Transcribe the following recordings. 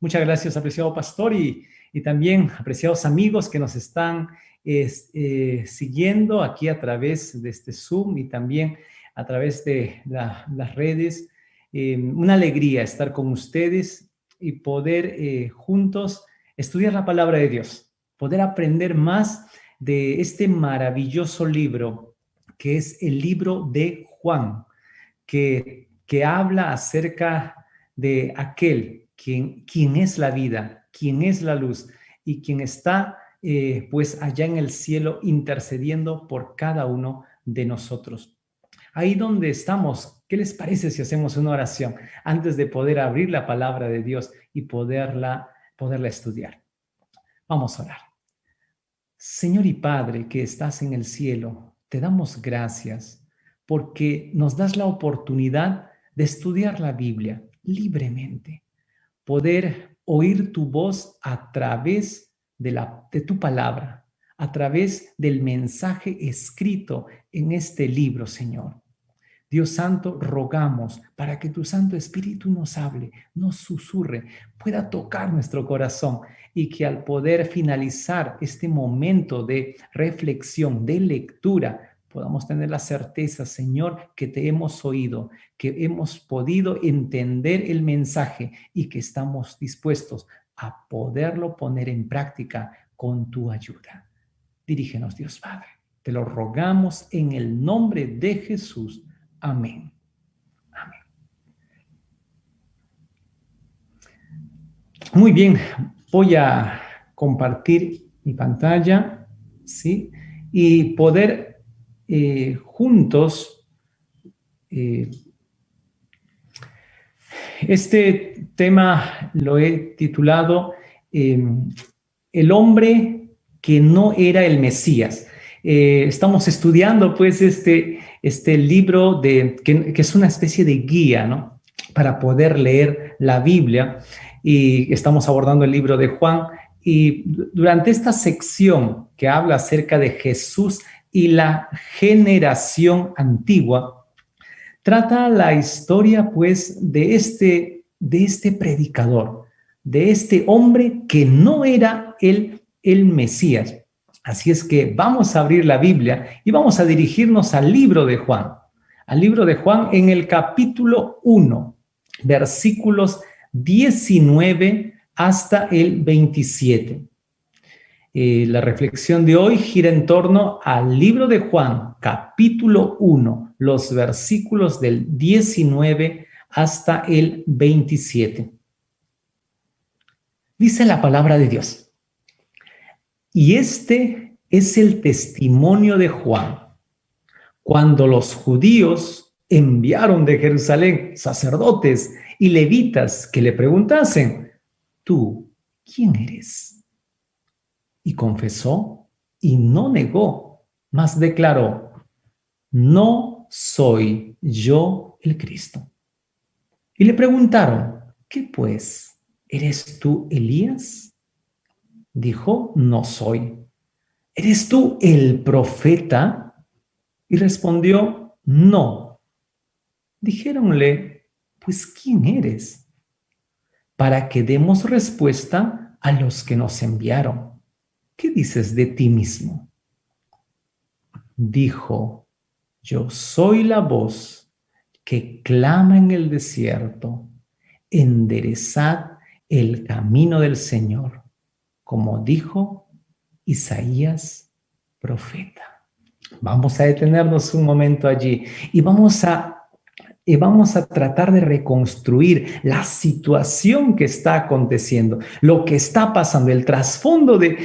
Muchas gracias, apreciado pastor, y también apreciados amigos que nos están siguiendo aquí a través de este Zoom y también a través de las redes. Una alegría estar con ustedes y poder juntos estudiar la palabra de Dios, poder aprender más de este maravilloso libro que es el libro de Juan, que habla acerca de aquel quien es la vida, quien es la luz y quien está pues allá en el cielo intercediendo por cada uno de nosotros. Ahí donde estamos, ¿qué les parece si hacemos una oración antes de poder abrir la palabra de Dios y poderla estudiar? Vamos a orar. Señor y Padre que estás en el cielo, te damos gracias porque nos das la oportunidad de estudiar la Biblia libremente, poder oír tu voz a través de tu palabra, a través del mensaje escrito en este libro, Señor. Dios Santo, rogamos para que tu Santo Espíritu nos hable, nos susurre, pueda tocar nuestro corazón y que al poder finalizar este momento de reflexión, de lectura, podamos tener la certeza, Señor, que te hemos oído, que hemos podido entender el mensaje y que estamos dispuestos a poderlo poner en práctica con tu ayuda. Dirígenos, Dios Padre. Te lo rogamos en el nombre de Jesús. Amén. Amén. Muy bien, voy a compartir mi pantalla, ¿sí? Y poder juntos este tema lo he titulado El hombre que no era el Mesías. Estamos estudiando pues este libro que es una especie de guía, ¿no? Para poder leer la Biblia, y estamos abordando el libro de Juan, y durante esta sección que habla acerca de Jesús y la generación antigua, trata la historia pues de este predicador, de este hombre que no era el Mesías. Así es que vamos a abrir la Biblia y vamos a dirigirnos al libro de Juan en el capítulo 1, versículos 19 hasta el 27. La reflexión de hoy gira en torno al libro de Juan, capítulo 1, los versículos del 19 hasta el 27. Dice la palabra de Dios. Y este es el testimonio de Juan. Cuando los judíos enviaron de Jerusalén sacerdotes y levitas que le preguntasen, ¿tú quién eres? Y confesó y no negó, mas declaró, no soy yo el Cristo. Y le preguntaron, ¿qué pues? ¿Eres tú Elías? Dijo, no soy. ¿Eres tú el profeta? Y respondió, no. Dijéronle, pues, ¿quién eres? Para que demos respuesta a los que nos enviaron. ¿Qué dices de ti mismo? Dijo, yo soy la voz que clama en el desierto, enderezad el camino del Señor, como dijo Isaías, profeta. Vamos a detenernos un momento allí y vamos a tratar de reconstruir la situación que está aconteciendo, lo que está pasando, el trasfondo de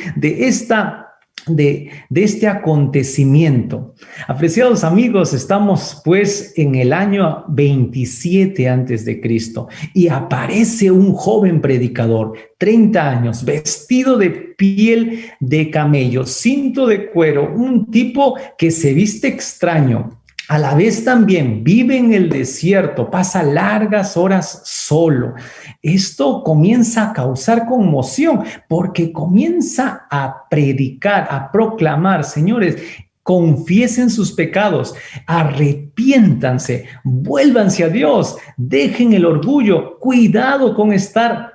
este acontecimiento. Apreciados amigos, estamos pues en el año 27 antes de Cristo y aparece un joven predicador, 30 años, vestido de piel de camello, cinto de cuero, un tipo que se viste extraño. A la vez también vive en el desierto, pasa largas horas solo. Esto comienza a causar conmoción porque comienza a predicar, a proclamar, señores, confiesen sus pecados, arrepiéntanse, vuélvanse a Dios, dejen el orgullo, cuidado con estar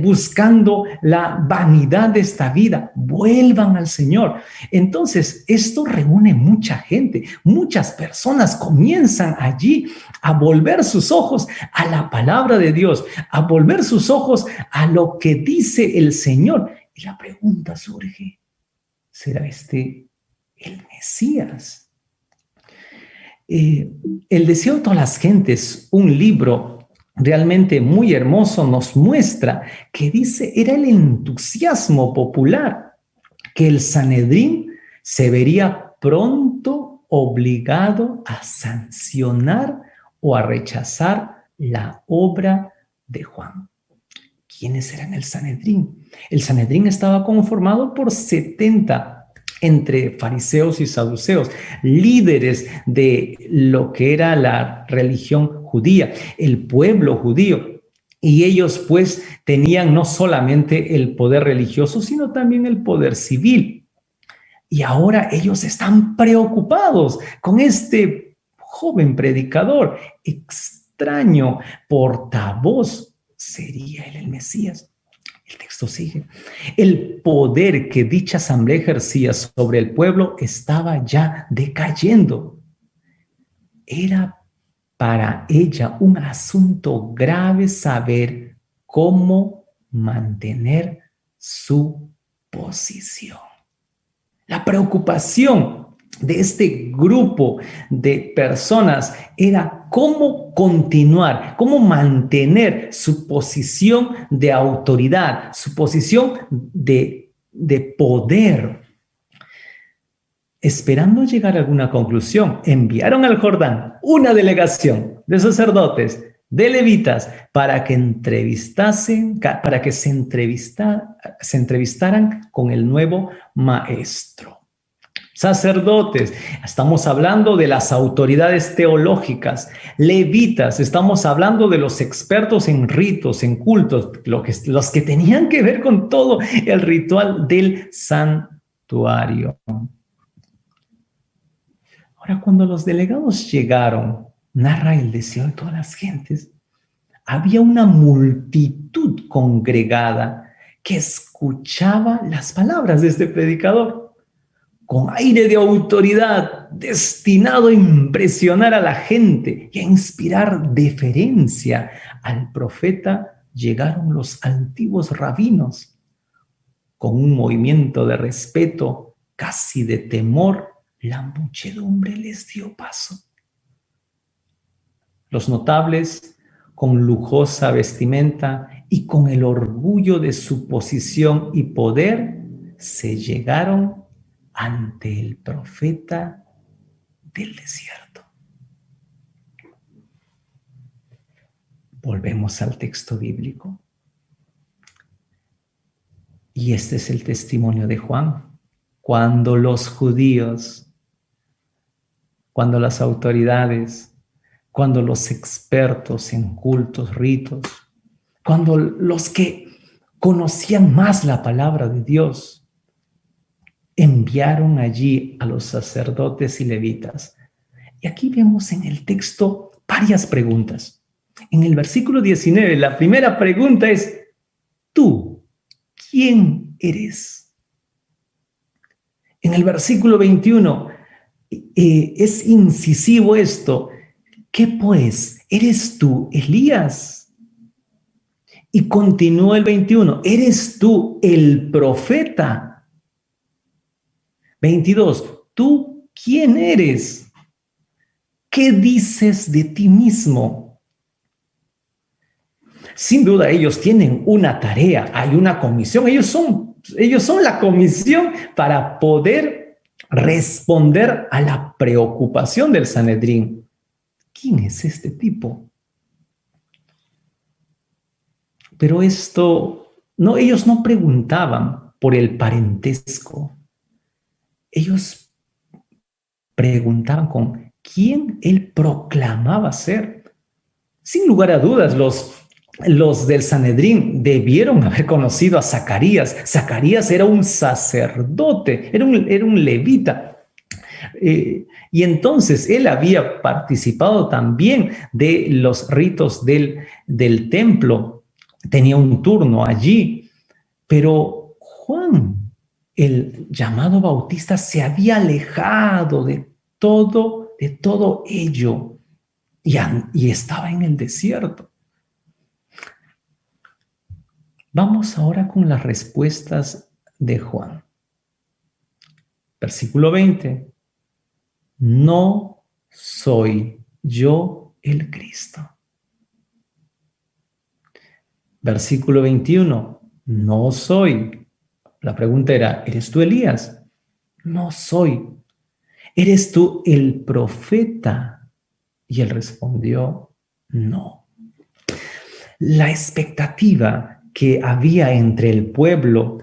buscando la vanidad de esta vida, vuelvan al Señor. Entonces, esto reúne mucha gente, muchas personas comienzan allí a volver sus ojos a la palabra de Dios, a volver sus ojos a lo que dice el Señor. Y la pregunta surge, ¿será este el Mesías? El deseo de todas las gentes, un libro realmente muy hermoso, nos muestra que dice, era el entusiasmo popular, que el Sanedrín se vería pronto obligado a sancionar o a rechazar la obra de Juan. ¿Quiénes eran el Sanedrín? El Sanedrín estaba conformado por 70 entre fariseos y saduceos, líderes de lo que era la religión judía, el pueblo judío. Y ellos pues tenían no solamente el poder religioso, sino también el poder civil. Y ahora ellos están preocupados con este joven predicador, extraño, portavoz. ¿Sería él el Mesías? El texto sigue. El poder que dicha asamblea ejercía sobre el pueblo estaba ya decayendo. Era para ella un asunto grave saber cómo mantener su posición. La preocupación de este grupo de personas era cómo continuar, cómo mantener su posición de autoridad, su posición de poder. Esperando llegar a alguna conclusión, enviaron al Jordán una delegación de sacerdotes, de levitas, para que se entrevistaran con el nuevo maestro. Sacerdotes, estamos hablando de las autoridades teológicas. Levitas, estamos hablando de los expertos en ritos, en cultos, los que tenían que ver con todo el ritual del santuario. Ahora, cuando los delegados llegaron, narra el deseo de todas las gentes, había una multitud congregada que escuchaba las palabras de este predicador. Con aire de autoridad, destinado a impresionar a la gente y a inspirar deferencia al profeta, llegaron los antiguos rabinos. Con un movimiento de respeto, casi de temor, la muchedumbre les dio paso. Los notables, con lujosa vestimenta y con el orgullo de su posición y poder, se llegaron ante el profeta del desierto. Volvemos al texto bíblico. Y este es el testimonio de Juan. Cuando los judíos, cuando las autoridades, cuando los expertos en cultos, ritos, cuando los que conocían más la palabra de Dios, enviaron allí a los sacerdotes y levitas. Y aquí vemos en el texto varias preguntas. En el versículo 19, la primera pregunta es, ¿tú quién eres? En el versículo 21, es incisivo esto. ¿Qué pues? ¿Eres tú Elías? Y continúa el 21, ¿eres tú el profeta? 22, ¿tú quién eres? ¿Qué dices de ti mismo? Sin duda ellos tienen una tarea, hay una comisión, ellos son la comisión para poder responder a la preocupación del Sanedrín. ¿Quién es este tipo? Pero ellos no preguntaban por el parentesco. Ellos preguntaban con quién él proclamaba ser. Sin lugar a dudas, los del Sanedrín debieron haber conocido a Zacarías. Zacarías era un sacerdote, era un levita. Y entonces él había participado también de los ritos del templo. tenía un turno allí, pero Juan, el llamado Bautista, se había alejado de todo ello y estaba en el desierto. Vamos ahora con las respuestas de Juan. Versículo 20. No soy yo el Cristo. Versículo 21. No soy. La pregunta era, ¿eres tú Elías? No soy. ¿Eres tú el profeta? Y él respondió, no. La expectativa que había entre el pueblo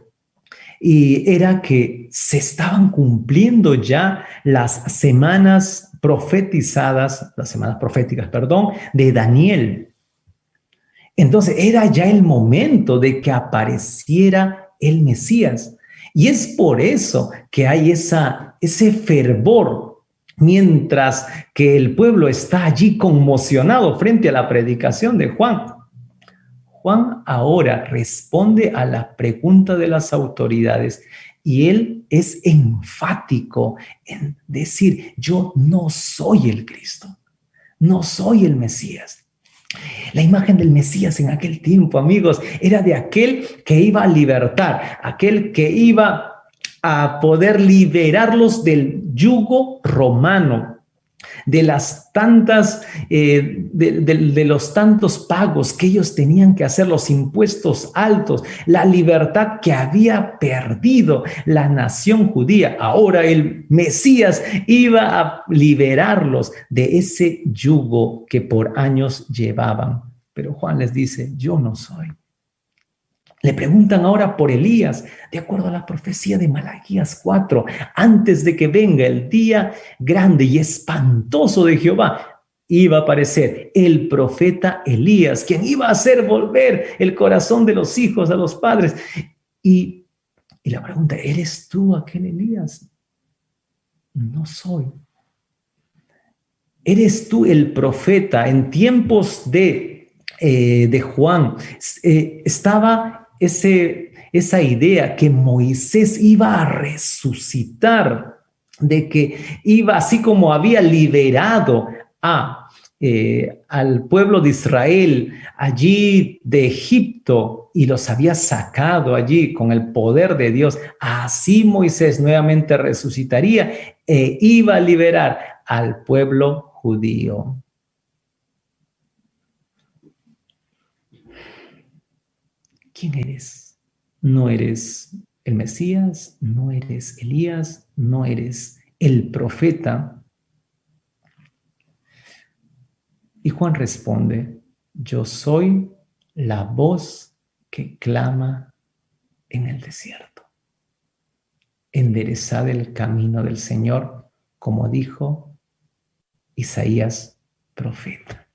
y era que se estaban cumpliendo ya las semanas proféticas, de Daniel. Entonces era ya el momento de que apareciera el Mesías. Y es por eso que hay ese fervor, mientras que el pueblo está allí conmocionado frente a la predicación de Juan. Juan ahora responde a la pregunta de las autoridades y él es enfático en decir, yo no soy el Cristo, no soy el Mesías. La imagen del Mesías en aquel tiempo, amigos, era de aquel que iba a libertar, aquel que iba a poder liberarlos del yugo romano, de las tantas, de los tantos pagos que ellos tenían que hacer, los impuestos altos, la libertad que había perdido la nación judía. Ahora el Mesías iba a liberarlos de ese yugo que por años llevaban. Pero Juan les dice, yo no soy. Le preguntan ahora por Elías, de acuerdo a la profecía de Malaquías 4, antes de que venga el día grande y espantoso de Jehová, iba a aparecer el profeta Elías, quien iba a hacer volver el corazón de los hijos a los padres. Y la pregunta, ¿eres tú aquel Elías? No soy. ¿Eres tú el profeta? En tiempos de Juan estaba esa idea que Moisés iba a resucitar, de que iba, así como había liberado al pueblo de Israel allí de Egipto y los había sacado allí con el poder de Dios, así Moisés nuevamente resucitaría e iba a liberar al pueblo judío. ¿Quién eres? No eres el Mesías, no eres Elías, no eres el profeta. Y Juan responde, yo soy la voz que clama en el desierto. Enderezad el camino del Señor, como dijo Isaías, profeta.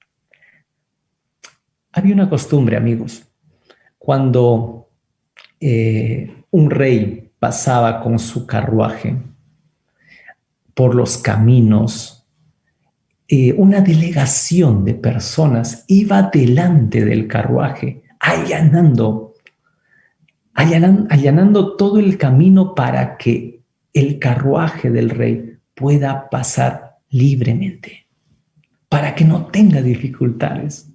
Había una costumbre, amigos, cuando un rey pasaba con su carruaje por los caminos, una delegación de personas iba delante del carruaje, allanando todo el camino para que el carruaje del rey pueda pasar libremente, para que no tenga dificultades.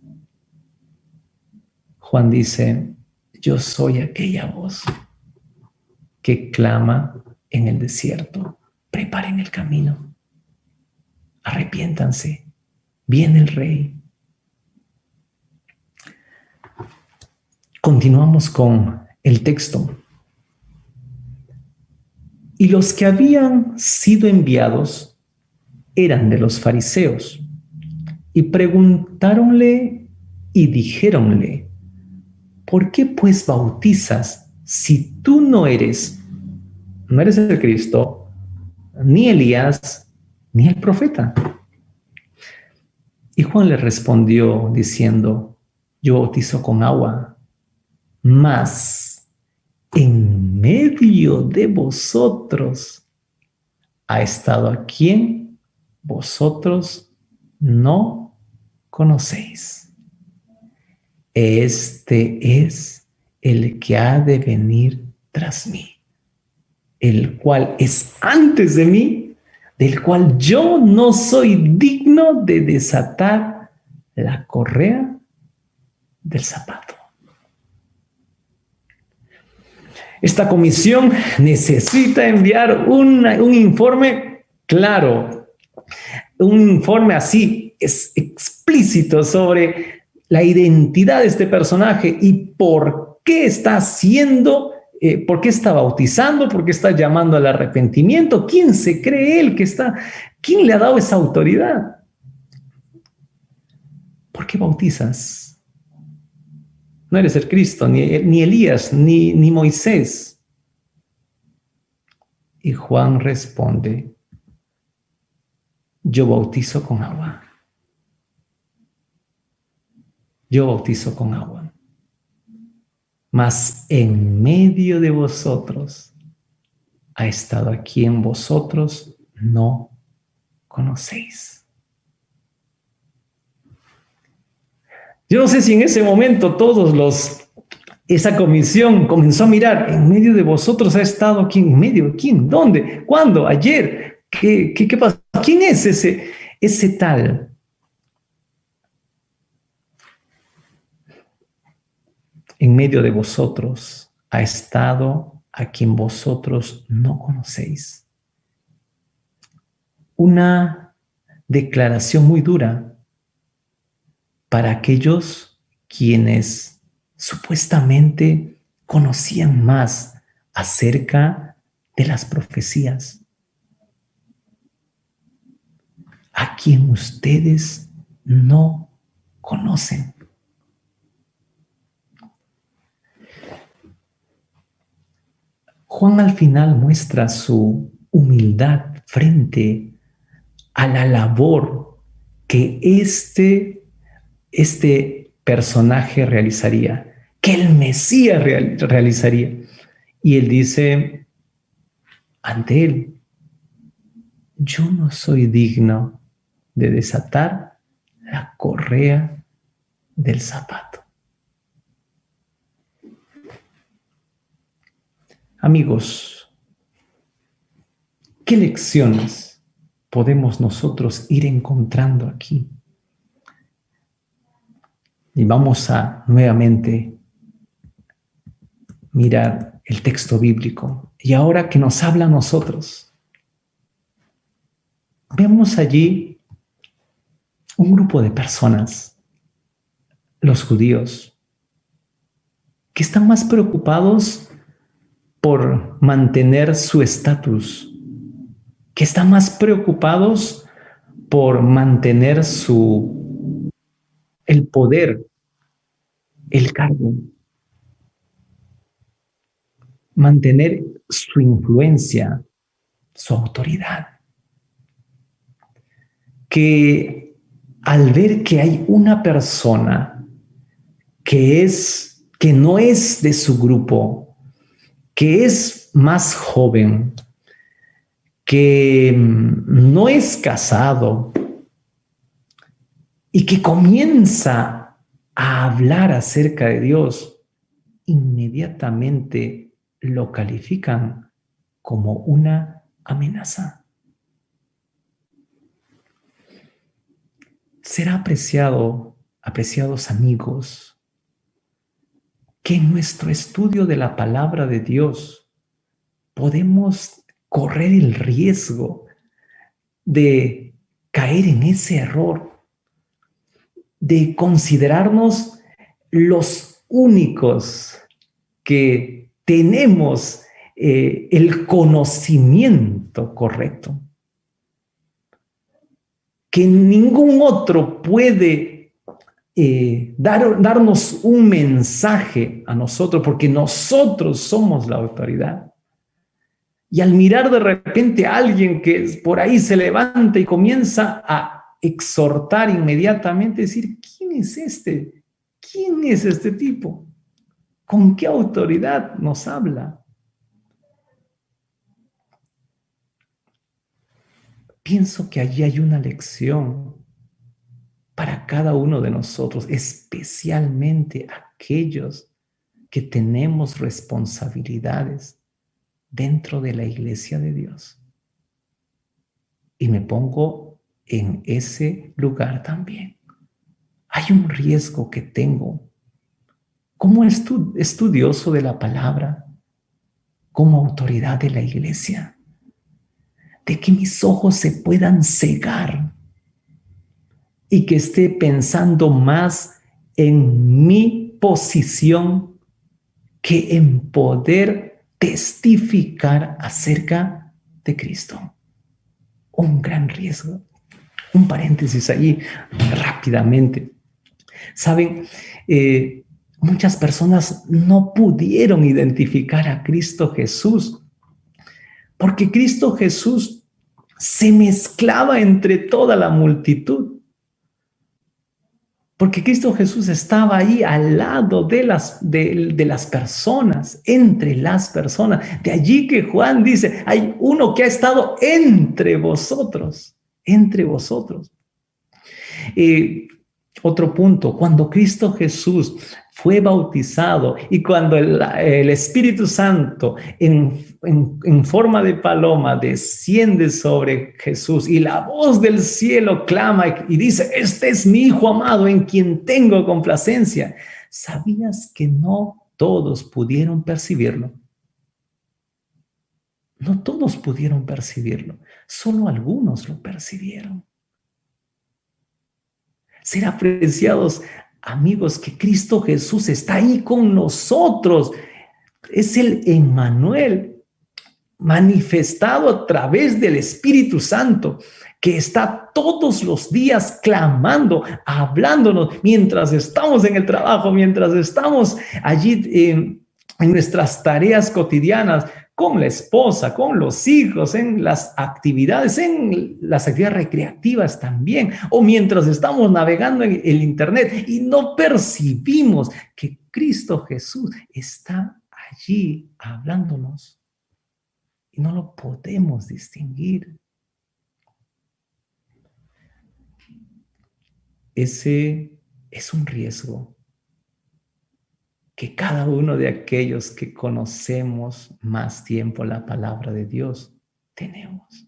Juan dice, yo soy aquella voz que clama en el desierto, preparen el camino, arrepiéntanse, viene el rey. Continuamos con el texto. Y los que habían sido enviados eran de los fariseos, y preguntáronle y dijéronle, ¿por qué pues bautizas si tú no eres el Cristo, ni Elías, ni el profeta? Y Juan le respondió diciendo, yo bautizo con agua, mas en medio de vosotros ha estado a quien vosotros no conocéis. este es el que ha de venir tras mí, el cual es antes de mí, del cual yo no soy digno de desatar la correa del zapato. Esta comisión necesita enviar un informe claro, un informe así, es explícito sobre la identidad de este personaje y por qué está haciendo, por qué está bautizando, por qué está llamando al arrepentimiento, quién se cree él que está, quién le ha dado esa autoridad. ¿Por qué bautizas? No eres el Cristo, ni Elías, ni Moisés. Y Juan responde, yo bautizo con agua. Yo bautizo con agua. Mas en medio de vosotros ha estado a quien vosotros no conocéis. Yo no sé si en ese momento esa comisión comenzó a mirar, en medio de vosotros ha estado quién, en medio, quién, dónde, cuándo, ayer, qué pasó, quién es ese tal. En medio de vosotros ha estado a quien vosotros no conocéis. Una declaración muy dura para aquellos quienes supuestamente conocían más acerca de las profecías. A quien ustedes no conocen. Juan al final muestra su humildad frente a la labor que este personaje realizaría, que el Mesías realizaría. Y él dice ante él, yo no soy digno de desatar la correa del zapato. Amigos, ¿qué lecciones podemos nosotros ir encontrando aquí? Y vamos a nuevamente mirar el texto bíblico. Y ahora que nos habla a nosotros, vemos allí un grupo de personas, los judíos, que están más preocupados por mantener su estatus, que están más preocupados por mantener el poder, el cargo, mantener su influencia, su autoridad. Que al ver que hay una persona que no es de su grupo, que es más joven, que no es casado y que comienza a hablar acerca de Dios, inmediatamente lo califican como una amenaza. Será apreciados amigos, que en nuestro estudio de la palabra de Dios podemos correr el riesgo de caer en ese error, de considerarnos los únicos que tenemos el conocimiento correcto, que ningún otro puede darnos un mensaje a nosotros, porque nosotros somos la autoridad. Y al mirar de repente a alguien que por ahí se levanta y comienza a exhortar inmediatamente, decir, ¿quién es este? ¿Quién es este tipo? ¿Con qué autoridad nos habla? Pienso que allí hay una lección para cada uno de nosotros, especialmente aquellos que tenemos responsabilidades dentro de la iglesia de Dios. Y me pongo en ese lugar también. Hay un riesgo que tengo como estudioso de la palabra, como autoridad de la iglesia, de que mis ojos se puedan cegar y que esté pensando más en mi posición que en poder testificar acerca de Cristo. Un gran riesgo. Un paréntesis ahí rápidamente. Saben, muchas personas no pudieron identificar a Cristo Jesús porque Cristo Jesús se mezclaba entre toda la multitud. Porque Cristo Jesús estaba ahí al lado de las personas, entre las personas. De allí que Juan dice, hay uno que ha estado entre vosotros, entre vosotros. Otro punto, cuando Cristo Jesús fue bautizado y cuando el Espíritu Santo en forma de paloma desciende sobre Jesús y la voz del cielo clama y dice, este es mi Hijo amado en quien tengo complacencia. ¿Sabías que no todos pudieron percibirlo? No todos pudieron percibirlo, solo algunos lo percibieron. Ser apreciados, amigos, que Cristo Jesús está ahí con nosotros. Es el Emmanuel manifestado a través del Espíritu Santo, que está todos los días clamando, hablándonos, mientras estamos en el trabajo, mientras estamos allí en nuestras tareas cotidianas, con la esposa, con los hijos, en las actividades recreativas también, o mientras estamos navegando en el internet y no percibimos que Cristo Jesús está allí hablándonos y no lo podemos distinguir. Ese es un riesgo que cada uno de aquellos que conocemos más tiempo la palabra de Dios tenemos.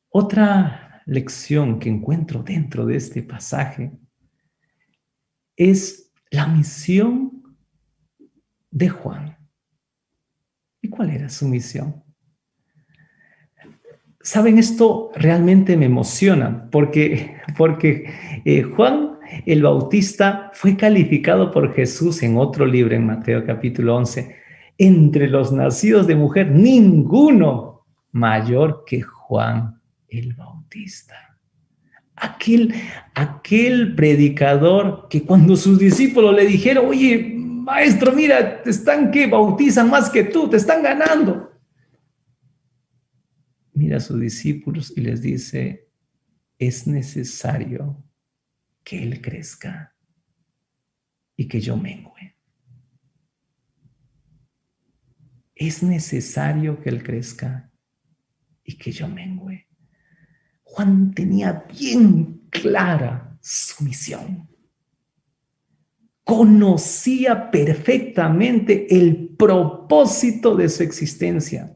Otra lección que encuentro dentro de este pasaje es la misión de Juan. ¿Y cuál era su misión? Saben, esto realmente me emociona porque Juan el Bautista fue calificado por Jesús en otro libro, en Mateo capítulo 11, entre los nacidos de mujer, ninguno mayor que Juan el Bautista. Aquel predicador que cuando sus discípulos le dijeron, oye, maestro, mira, te están que bautizan más que tú, te están ganando. Mira a sus discípulos y les dice, es necesario que Él crezca y que yo mengüe. Es necesario que Él crezca y que yo mengüe. Juan tenía bien clara su misión. Conocía perfectamente el propósito de su existencia.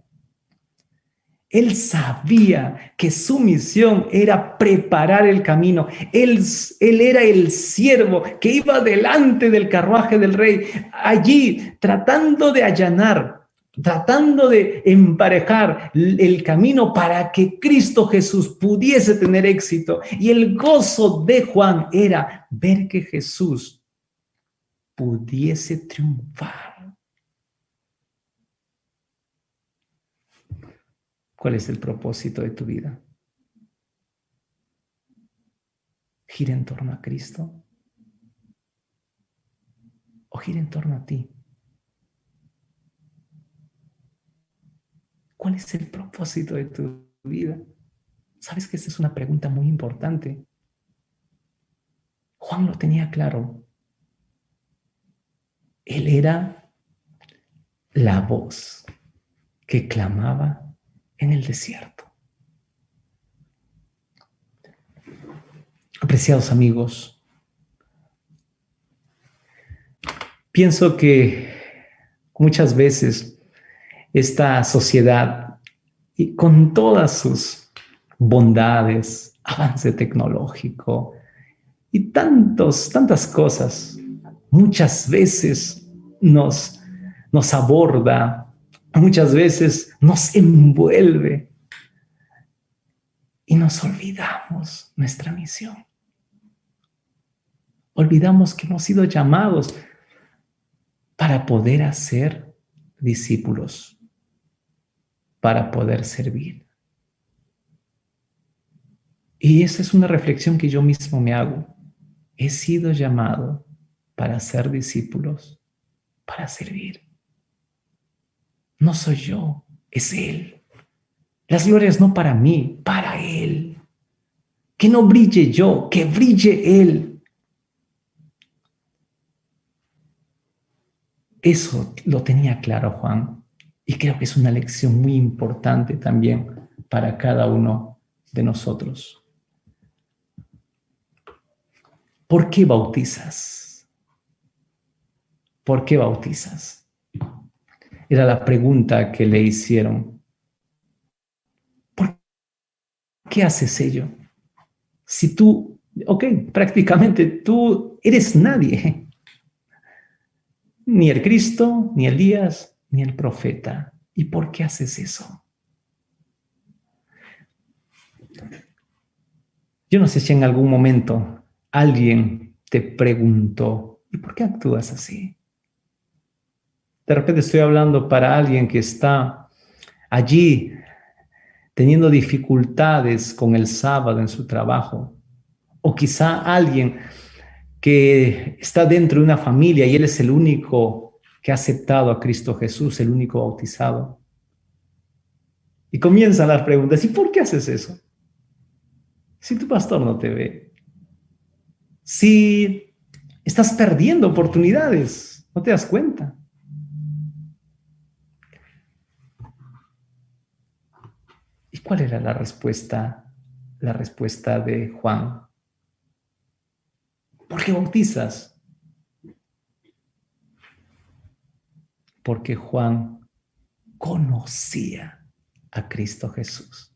Él sabía que su misión era preparar el camino. Él era el siervo que iba delante del carruaje del rey, allí tratando de allanar, tratando de emparejar el camino para que Cristo Jesús pudiese tener éxito. Y el gozo de Juan era ver que Jesús pudiese triunfar. ¿Cuál es el propósito de tu vida? ¿Gira en torno a Cristo? ¿O gira en torno a ti? ¿Cuál es el propósito de tu vida? Sabes que esta es una pregunta muy importante. Juan lo tenía claro. Él era la voz que clamaba en el desierto. Apreciados amigos, pienso que muchas veces esta sociedad, y con todas sus bondades, avance tecnológico y tantas cosas, muchas veces nos aborda, muchas veces nos envuelve y nos olvidamos nuestra misión. Olvidamos que hemos sido llamados para poder hacer discípulos, para poder servir. Y esa es una reflexión que yo mismo me hago. He sido llamado para ser discípulos, para servir. No soy yo, es Él. Las glorias no para mí, para Él. Que no brille yo, que brille Él. Eso lo tenía claro Juan, y creo que es una lección muy importante también para cada uno de nosotros. ¿Por qué bautizas? ¿Por qué bautizas? Era la pregunta que le hicieron. ¿Por qué haces ello? Si tú, prácticamente tú eres nadie. Ni el Cristo, ni Elías, ni el profeta. ¿Y por qué haces eso? Yo no sé si en algún momento alguien te preguntó, ¿y por qué actúas así? De repente estoy hablando para alguien que está allí teniendo dificultades con el sábado en su trabajo. O quizá alguien que está dentro de una familia y él es el único que ha aceptado a Cristo Jesús, el único bautizado. Y comienzan las preguntas, ¿y por qué haces eso? Si tu pastor no te ve, si estás perdiendo oportunidades, no te das cuenta. ¿Y cuál era la respuesta? La respuesta de Juan. ¿Por qué bautizas? Porque Juan conocía a Cristo Jesús.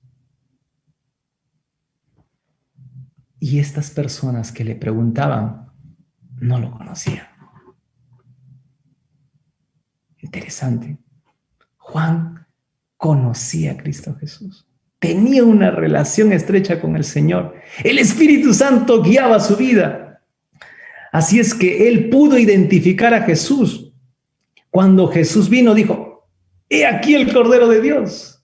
Y estas personas que le preguntaban no lo conocían. Interesante. Juan conocía a Cristo Jesús. Tenía una relación estrecha con el Señor. El Espíritu Santo guiaba su vida. Así es que él pudo identificar a Jesús. Cuando Jesús vino, dijo, he aquí el Cordero de Dios.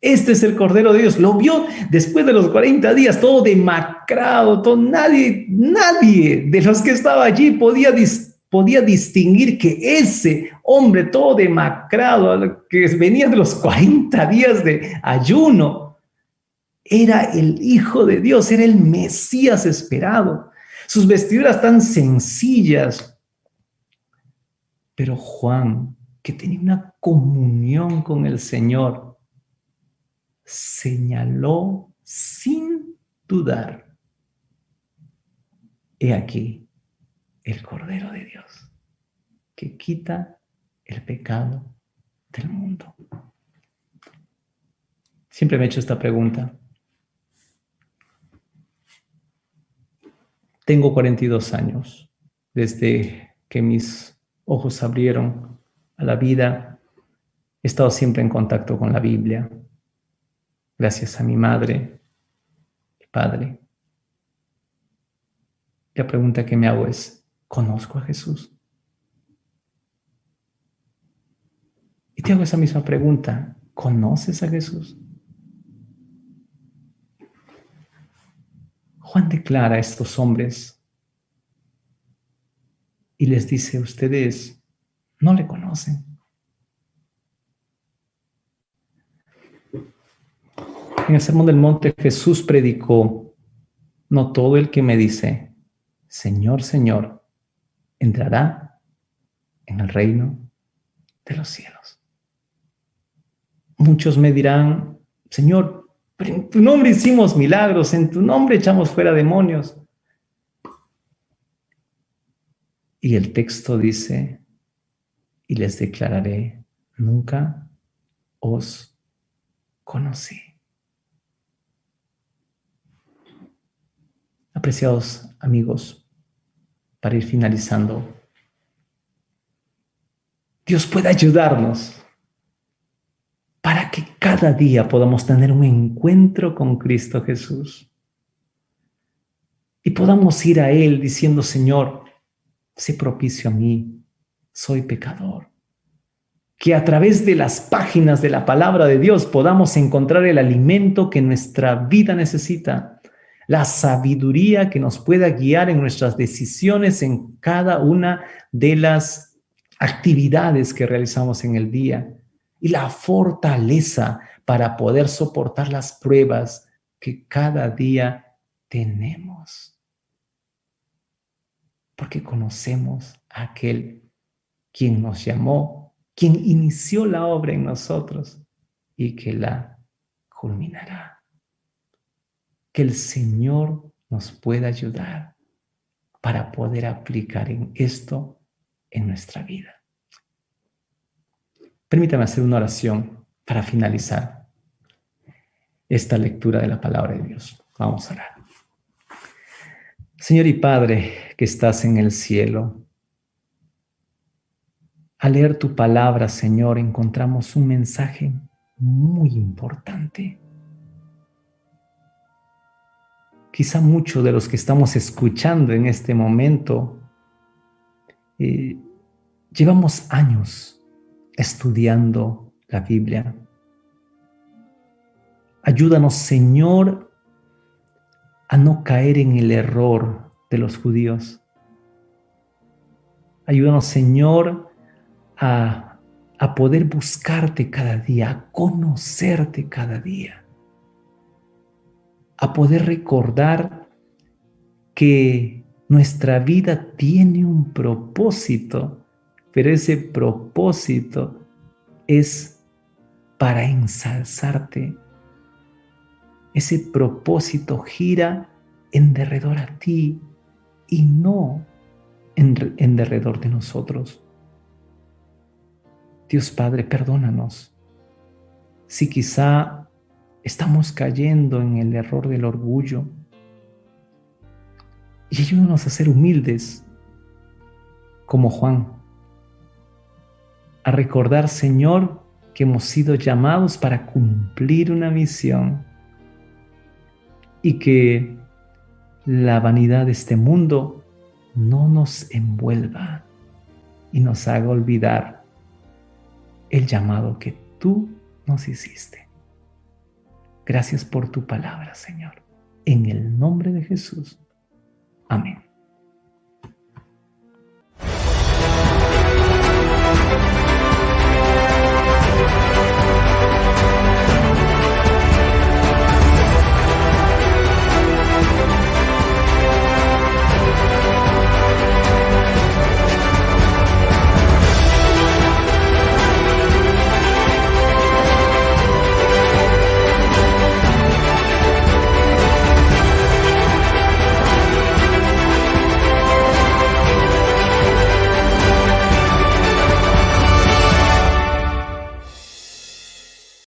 Este es el Cordero de Dios. Lo vio después de los 40 días, todo demacrado, todo, nadie de los que estaba allí podía distinguir que ese hombre todo demacrado, que venía de los 40 días de ayuno, era el Hijo de Dios, era el Mesías esperado. Sus vestiduras tan sencillas. Pero Juan, que tenía una comunión con el Señor, señaló sin dudar, he aquí el Cordero de Dios, que quita el pecado del mundo. Siempre me he hecho esta pregunta. Tengo 42 años, desde que mis ojos se abrieron a la vida, he estado siempre en contacto con la Biblia, gracias a mi madre y padre. La pregunta que me hago es, ¿conozco a Jesús? Y te hago esa misma pregunta, ¿conoces a Jesús? Juan declara a estos hombres y les dice, ustedes no le conocen. En el Sermón del Monte Jesús predicó, no todo el que me dice, Señor, Señor, entrará en el reino de los cielos. Muchos me dirán, Señor, pero en tu nombre hicimos milagros, en tu nombre echamos fuera demonios. Y el texto dice, y les declararé, nunca os conocí. Apreciados amigos, para ir finalizando, Dios puede ayudarnos para que cada día podamos tener un encuentro con Cristo Jesús y podamos ir a Él diciendo, Señor, sé propicio a mí, soy pecador. Que a través de las páginas de la palabra de Dios podamos encontrar el alimento que nuestra vida necesita, la sabiduría que nos pueda guiar en nuestras decisiones en cada una de las actividades que realizamos en el día y la fortaleza para poder soportar las pruebas que cada día tenemos. Porque conocemos a aquel quien nos llamó, quien inició la obra en nosotros y que la culminará. Que el Señor nos pueda ayudar para poder aplicar en esto en nuestra vida. Permítame hacer una oración para finalizar esta lectura de la palabra de Dios. Vamos a orar. Señor y Padre que estás en el cielo, al leer tu palabra, Señor, encontramos un mensaje muy importante. Quizá muchos de los que estamos escuchando en este momento llevamos años estudiando la Biblia. Ayúdanos, Señor, a no caer en el error de los judíos. Ayúdanos, Señor, a poder buscarte cada día, a conocerte cada día, a poder recordar que nuestra vida tiene un propósito, pero ese propósito es para ensalzarte. Ese propósito gira en derredor a ti y no en derredor de nosotros. Dios Padre, perdónanos si quizá estamos cayendo en el error del orgullo y ayúdanos a ser humildes como Juan, a recordar, Señor, que hemos sido llamados para cumplir una misión y que la vanidad de este mundo no nos envuelva y nos haga olvidar el llamado que tú nos hiciste. Gracias por tu palabra, Señor. En el nombre de Jesús. Amén.